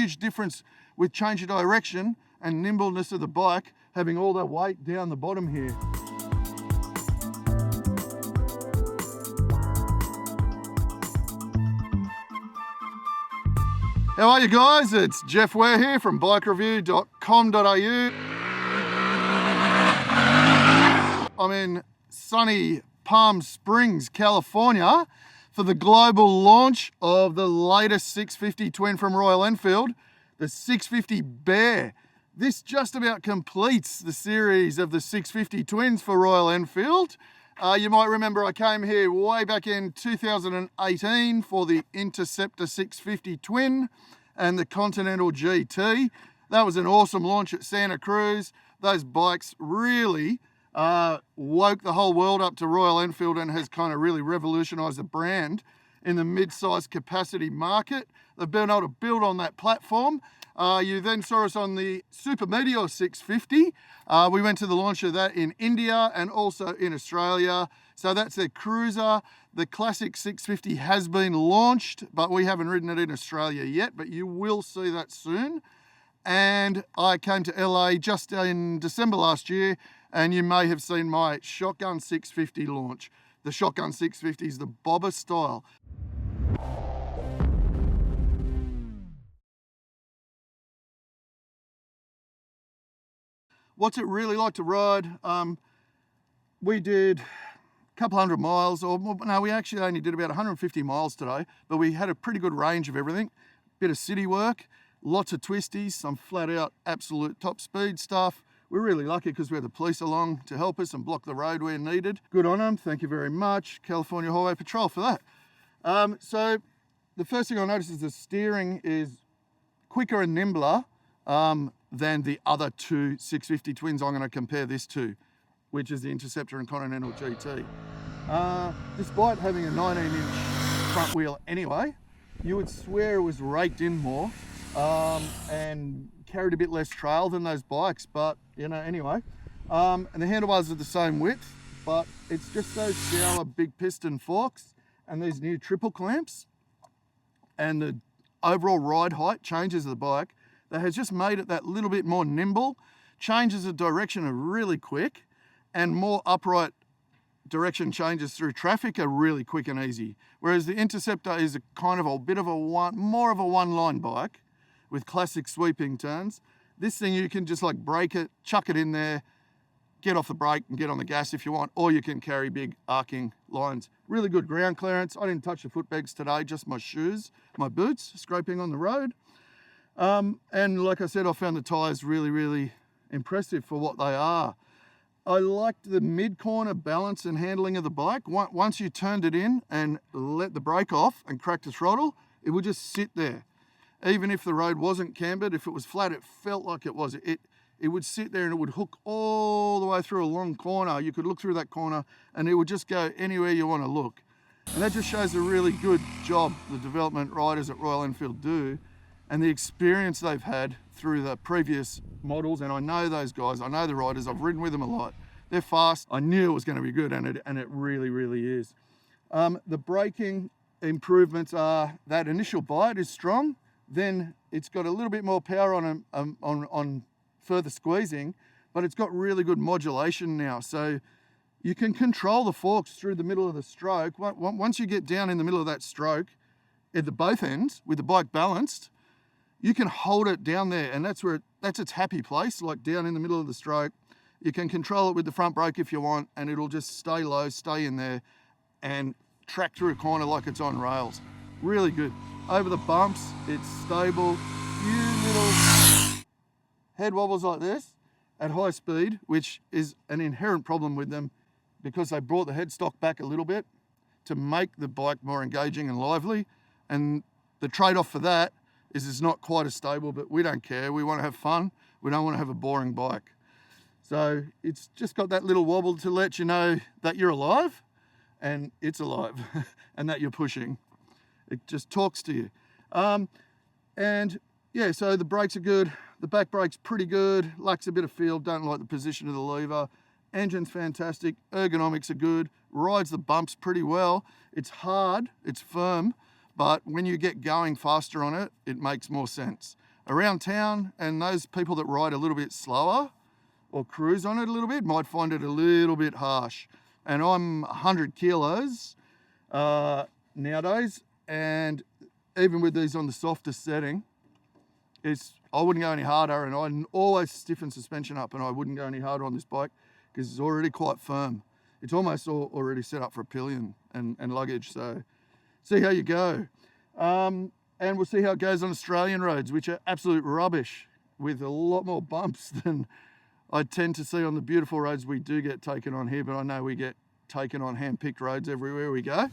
huge difference with change of direction and nimbleness of the bike, having all that weight down the bottom here. How are you guys? It's Jeff Ware here from BikeReview.com.au. I'm in sunny Palm Springs, California for the global launch of the latest 650 twin from Royal Enfield, the 650 Bear. This just about completes the series of the 650 twins for Royal Enfield. You might remember I came here way back in 2018 for the Interceptor 650 twin and the Continental GT. That was an awesome launch at Santa Cruz. Those bikes really woke the whole world up to Royal Enfield and has kind of really revolutionised the brand in the mid-size capacity market. They've been able to build on that platform. You then saw us on the Super Meteor 650. We went to the launch of that in India and also in Australia. So that's their cruiser. The classic 650 has been launched, but we haven't ridden it in Australia yet, but you will see that soon. And I came to LA just in December last year, and you may have seen my Shotgun 650 launch. The Shotgun 650 is the bobber style. What's it really like to ride? We did a couple hundred miles, or no, we actually only did about 150 miles today, but we had a pretty good range of everything. Bit of city work, lots of twisties, some flat out absolute top speed stuff. We're really lucky because we had the police along to help us and block the road where needed. Good on them, thank you very much. California Highway Patrol for that. So the first thing I noticed is the steering is quicker and nimbler than the other two 650 twins I'm going to compare this to, which is the Interceptor and Continental GT. Despite having a 19-inch front wheel anyway, you would swear it was raked in more and carried a bit less trail than those bikes, but you know, anyway. And the handlebars are the same width, but it's just those SHOWA big piston forks and these new triple clamps and the overall ride height changes of the bike that has just made it that little bit more nimble. Changes of direction are really quick, and more upright direction changes through traffic are really quick and easy. Whereas the Interceptor is a kind of a bit of a more of a one-line bike with classic sweeping turns. This thing you can just like brake it, chuck it in there, get off the brake and get on the gas if you want, or you can carry big arcing lines. Really good ground clearance. I didn't touch the foot pegs today, just my shoes, my boots scraping on the road. And like I said, I found the tyres really, really impressive for what they are. I liked the mid-corner balance and handling of the bike. Once you turned it in and let the brake off and cracked the throttle, it would just sit there. Even if the road wasn't cambered, if it was flat, it felt like it was. It would sit there and it would hook all the way through a long corner. You could look through that corner and it would just go anywhere you want to look. And that just shows a really good job the development riders at Royal Enfield do and the experience they've had through the previous models. And I know those guys, I know the riders, I've ridden with them a lot. They're fast. I knew it was going to be good, and it really, really is. The braking improvements are that initial bite is strong, then it's got a little bit more power on further squeezing, but it's got really good modulation now. So you can control the forks through the middle of the stroke. Once you get down in the middle of that stroke, at the both ends, with the bike balanced, you can hold it down there, and that's its happy place, like down in the middle of the stroke. You can control it with the front brake if you want, and it'll just stay low, stay in there, and track through a corner like it's on rails. Really good. Over the bumps, it's stable. Few little head wobbles like this at high speed, which is an inherent problem with them because they brought the headstock back a little bit to make the bike more engaging and lively. And the trade-off for that is it's not quite as stable, but we don't care. We want to have fun. We don't want to have a boring bike. So it's just got that little wobble to let you know that you're alive and it's alive and that you're pushing. It just talks to you. And yeah, so the brakes are good. The back brake's pretty good. Lacks a bit of feel. Don't like the position of the lever. Engine's fantastic. Ergonomics are good. Rides the bumps pretty well. It's hard. It's firm. But when you get going faster on it, it makes more sense. around town, and those people that ride a little bit slower or cruise on it a little bit might find it a little bit harsh. And I'm 100 kilos nowadays, and even with these on the softest setting, I wouldn't go any harder, and I always stiffen suspension up, and I wouldn't go any harder on this bike because it's already quite firm. It's almost already set up for a pillion and luggage, so see how you go. And we'll see how it goes on Australian roads, which are absolute rubbish, with a lot more bumps than I tend to see on the beautiful roads we do get taken on here, but I know we get taken on hand-picked roads everywhere we go.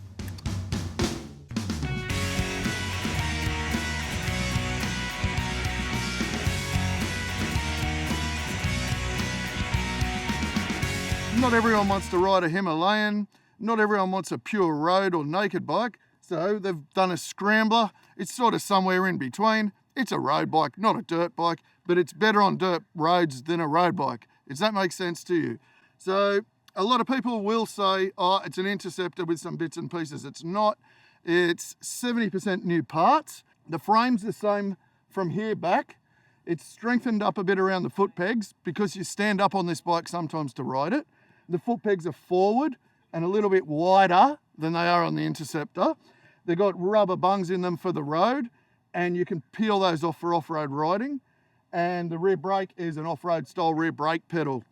Not everyone wants to ride a Himalayan, not everyone wants a pure road or naked bike, so they've done a scrambler. It's sort of somewhere in between. It's a road bike, not a dirt bike, but it's better on dirt roads than a road bike. Does that make sense to you? So a lot of people will say, oh, it's an Interceptor with some bits and pieces. It's not. It's 70% new parts. The frame's the same from here back. It's strengthened up a bit around the foot pegs because you stand up on this bike sometimes to ride it. The foot pegs are forward and a little bit wider than they are on the Interceptor. They've got rubber bungs in them for the road, and you can peel those off for off-road riding. And the rear brake is an off-road style rear brake pedal.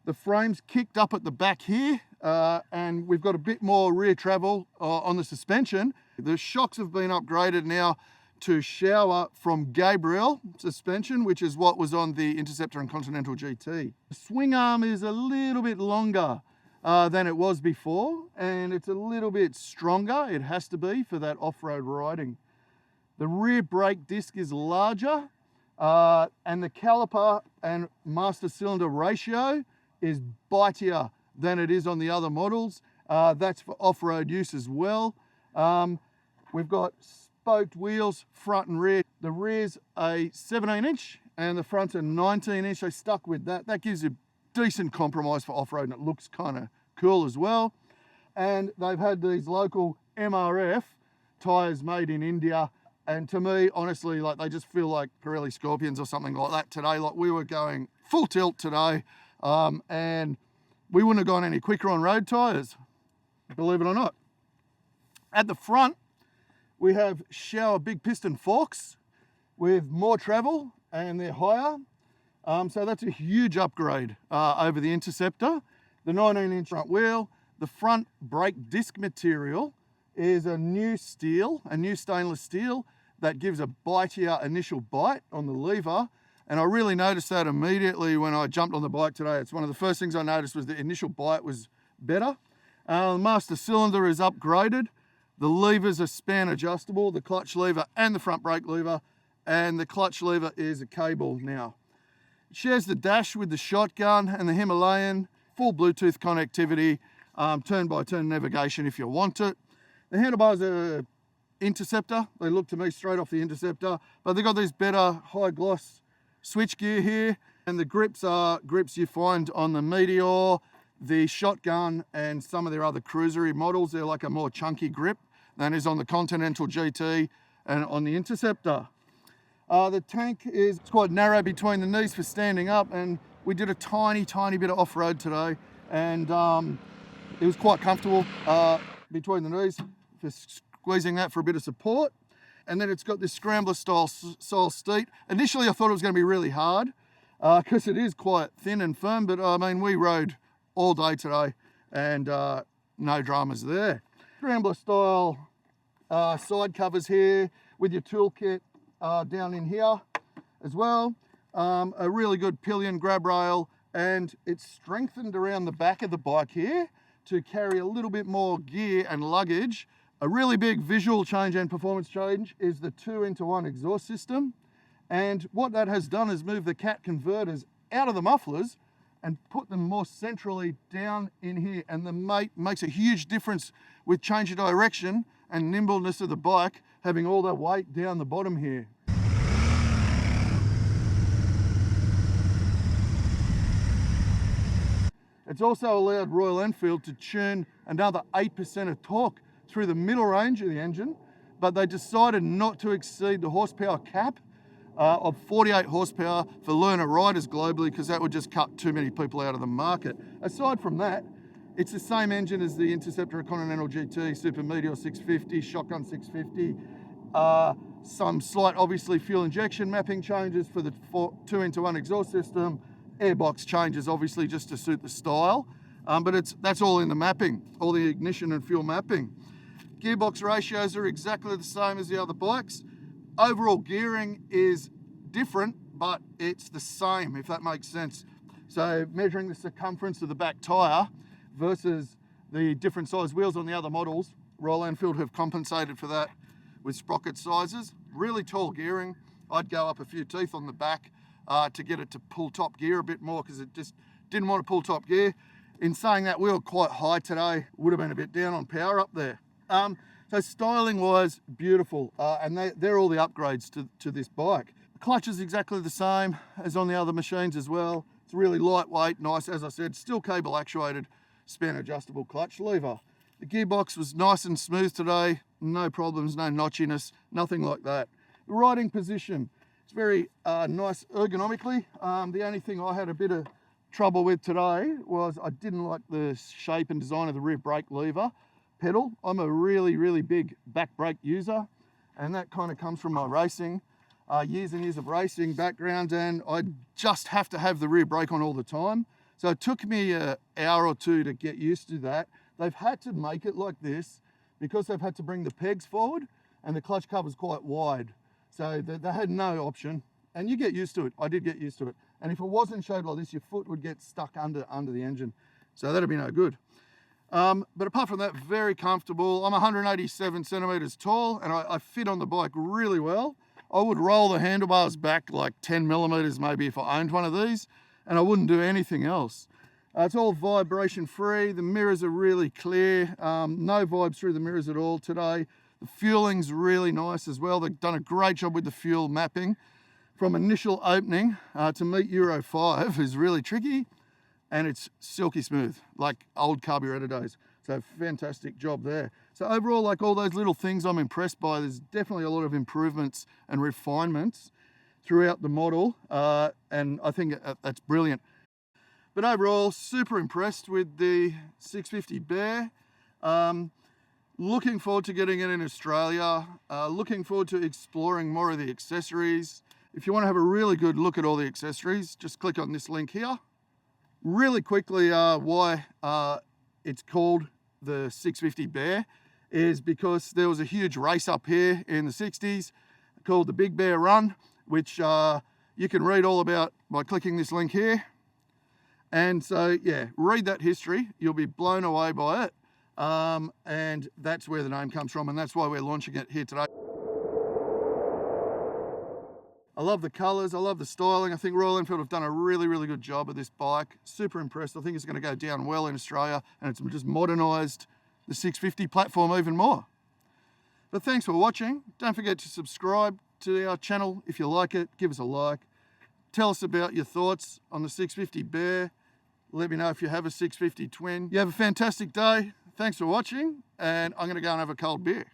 The frame's kicked up at the back here, and we've got a bit more rear travel on the suspension. The shocks have been upgraded now to SHOWA from Gabriel suspension, which is what was on the Interceptor and Continental GT. The swing arm is a little bit longer than it was before, and it's a little bit stronger. It has to be for that off-road riding. The rear brake disc is larger, and the caliper and master cylinder ratio is bitier than it is on the other models. That's for off-road use as well. We've got spoked wheels, front and rear. The rear's a 17-inch and the front's a 19-inch. I stuck with that. That gives you decent compromise for off-road, and it looks kind of cool as well. And they've had these local MRF tyres made in India, and to me, honestly, like, they just feel like Pirelli Scorpions or something like that today. Like, we were going full tilt today, and we wouldn't have gone any quicker on road tyres, believe it or not. At the front, we have SHOWA big piston forks with more travel, and they're higher. So that's a huge upgrade over the Interceptor. The 19-inch front wheel, the front brake disc material is a new steel, a new stainless steel that gives a bitier initial bite on the lever. And I really noticed that immediately when I jumped on the bike today. It's one of the first things I noticed was the initial bite was better. The master cylinder is upgraded. The levers are span adjustable, the clutch lever and the front brake lever, and the clutch lever is a cable now. It shares the dash with the Shotgun and the Himalayan, full Bluetooth connectivity, turn-by-turn navigation if you want it. The handlebars are Interceptor. They look to me straight off the Interceptor, but they've got these better high gloss switch gear here, and the grips are grips you find on the Meteor, the Shotgun, and some of their other cruisery models. They're like a more chunky grip than is on the Continental GT and on the Interceptor. The tank is quite narrow between the knees for standing up, and we did a tiny bit of off-road today, and it was quite comfortable between the knees for squeezing that for a bit of support. And then it's got this scrambler style seat. Initially I thought it was going to be really hard because it is quite thin and firm, but I mean, we rode all day today and no dramas there. Scrambler style side covers here with your toolkit down in here as well. A really good pillion grab rail, and it's strengthened around the back of the bike here to carry a little bit more gear and luggage. A really big visual change and performance change is the 2-into-1 exhaust system. And what that has done is move the cat converters out of the mufflers and put them more centrally down in here. And the mate makes a huge difference with change of direction and nimbleness of the bike, having all that weight down the bottom here. It's also allowed Royal Enfield to churn another 8% of torque through the middle range of the engine, but they decided not to exceed the horsepower cap of 48 horsepower for learner riders globally, because that would just cut too many people out of the market. Aside from that, it's the same engine as the Interceptor, Continental GT, Super Meteor 650, Shotgun 650. Some slight, obviously, fuel injection mapping changes for the 2-into-1 exhaust system. Airbox changes, obviously, just to suit the style. But that's all in the mapping, all the ignition and fuel mapping. Gearbox ratios are exactly the same as the other bikes. Overall gearing is different, but it's the same, if that makes sense. So measuring the circumference of the back tyre versus the different size wheels on the other models, Royal Enfield have compensated for that with sprocket sizes. Really tall gearing. I'd go up a few teeth on the back to get it to pull top gear a bit more, because it just didn't want to pull top gear. In saying that, we were quite high today, would have been a bit down on power up there. So styling wise, beautiful, and they're all the upgrades to this bike. The clutch is exactly the same as on the other machines as well. It's really lightweight, nice, as I said, still cable actuated, span adjustable clutch lever. The gearbox was nice and smooth today, no problems, no notchiness, nothing like that. The riding position, it's very nice ergonomically. The only thing I had a bit of trouble with today was I didn't like the shape and design of the rear brake lever pedal. I'm a really big back brake user, and that kind of comes from my racing, years and years of racing background, and I just have to have the rear brake on all the time. So it took me an hour or two to get used to that. They've had to make it like this because they've had to bring the pegs forward, and the clutch cover's quite wide. So they had no option, and you get used to it. I did get used to it. And if it wasn't shaped like this, your foot would get stuck under the engine. So that'd be no good. But apart from that, very comfortable. I'm 187 centimeters tall, and I fit on the bike really well. I would roll the handlebars back like 10 millimeters maybe if I owned one of these, and I wouldn't do anything else. It's all vibration free. The mirrors are really clear. No vibes through the mirrors at all today. The fueling's really nice as well. They've done a great job with the fuel mapping. From initial opening to meet Euro 5 is really tricky, and it's silky smooth, like old carburetor days. So fantastic job there. So overall, like all those little things I'm impressed by, there's definitely a lot of improvements and refinements throughout the model, and I think that's brilliant. But overall, super impressed with the 650 Bear. Looking forward to getting it in Australia. Looking forward to exploring more of the accessories. If you want to have a really good look at all the accessories, just click on this link here. Really quickly, why it's called the 650 Bear is because there was a huge race up here in the 60s called the Big Bear Run, which you can read all about by clicking this link here. And so, yeah, read that history. You'll be blown away by it. And that's where the name comes from, and that's why we're launching it here today. I love the colours, I love the styling. I think Royal Enfield have done a really good job of this bike. Super impressed. I think it's going to go down well in Australia, and it's just modernised the 650 platform even more. But thanks for watching. Don't forget to subscribe to our channel if you like it. Give us a like. Tell us about your thoughts on the 650 Bear. Let me know if you have a 650 twin. You have a fantastic day. Thanks for watching, and I'm going to go and have a cold beer.